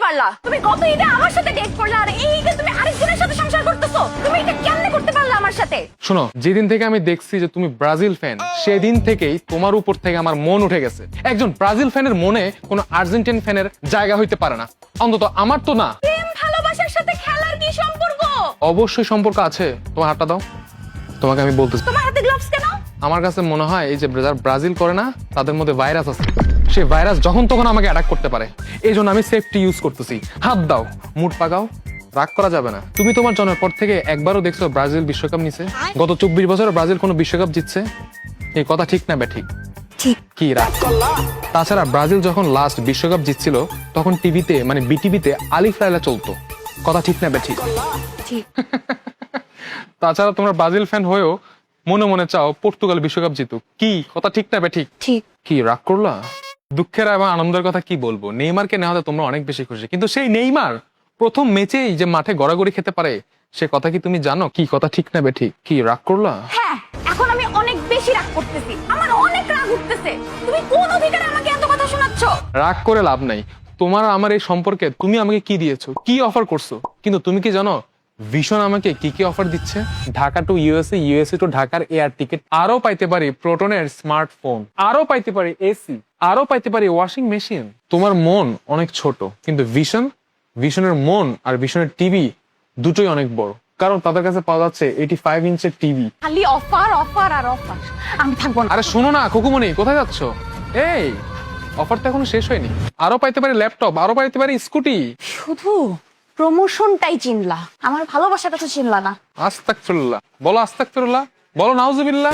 পারলা? তুমি গত ঈদে আমার সাথে ডেট করলা আর এই ঈদে তুমি আরেকজনের সাথে সংসার করতেছো। তুমি এটা কেমনে করতে পারলা আমার সাথে? শোনো, যেদিন থেকে আমি দেখছি যে তুমি ব্রাজিল ফ্যান, সেদিন থেকেই তোমার উপর থেকে আমার মন উঠে গেছে। একজন ব্রাজিল ফ্যানের মনে কোনো আর্জেন্টিন ফ্যানের জায়গা হইতে পারে না, অন্তত আমার তো না। প্রেম ভালোবাসার সাথে খেলার কি সম্পর্ক? অবশ্যই সম্পর্ক আছে। তোমার হাতটা দাও, তোমাকে আমি বলতেছি। তোমার হাতে গ্লাভস কেন? আমার কাছে মনে হয় এই যে যারা ব্রাজিল করে না, তাদের মধ্যে ভাইরাস আছে। সেই ভাইরাস যখন তখন আমাকে অ্যাটাক করতে পারে, এই জন্য আমি সেফটি ইউজ করতেছি। হাত দাও, মুড পাকাও, রাগ করা যাবে না। তুমি তোমার জন্মের পর থেকে একবারও দেখছো ব্রাজিল বিশ্বকাপ নিছে? গত 24 বছরে ব্রাজিল কোনো বিশ্বকাপ জিতছে? এই কথা ঠিক না ঠিক? ঠিক। কি রাগ? তাছাড়া ব্রাজিল যখন লাস্ট বিশ্বকাপ জিতছিল তখন টিভিতে মানে বিটিভিতে আলিফ লায়লা চলতো। কথা ঠিক না ঠিক? ঠিক। তাছাড়া তোমরা ব্রাজিল ফ্যান হয়েও মনে মনে চাও পর্তুগাল বিশ্বকাপ জিতুক। কি কথা ঠিক না ঠিক? ঠিক। কি রাগ করলা? দুঃখের এবং আনন্দের কথা কি বলবো, নেইমারকে নেওয়াতে তোমরা অনেক বেশি খুশি, কিন্তু সেই নেইমার প্রথম ম্যাচেই যে মাঠে গড়াগড়ি খেতে পারে সে কথা কি তুমি জানো? কি কথা ঠিক না ঠিক? কি রাগ করলা? হ্যাঁ, এখন আমি অনেক বেশি রাগ করতেছি। আমার অনেক রাগ উঠতেছে। তুমি কোন অধিকারে আমাকে এত কথা শোনাচ্ছ? রাগ করে লাভ নাই। তোমার আর আমার এই সম্পর্কে তুমি আমাকে কি দিয়েছো, কি অফার করছো? কিন্তু তুমি কি জানো ভিশন আমাকে কি কি অফার দিচ্ছে? Dhaka to USA, USA to ঢাকার এয়ার টিকিট, আরো পাইতে পারি প্রোটনের স্মার্টফোন, আরো পাইতে পারি এসি, আরো পাইতে পারি ওয়াশিং মেশিন। তোমার মন অনেক ছোট, কিন্তু ভিশনের মন আর ভিশনের টিভি দুটোই অনেক বড়, কারণ তাদের কাছে পাওয়া যাচ্ছে 85 ইঞ্চের টিভি। খালি অফার অফার আর অফার। আমি থাকবো না। আরে শোনো না খুকুমনি, কোথায় যাচ্ছ? এই অফার তো এখনো শেষ হয়নি। আরো পাইতে পারি ল্যাপটপ, আরো পাইতে পারি স্কুটি। শুধু প্রমোশনটাই চিনলা, আমার ভালোবাসাটা তো চিনলা না। আস্তাগফিরুল্লাহ বলো, আস্তাগফিরুল্লাহ বলো, নাউজুবিল্লাহ।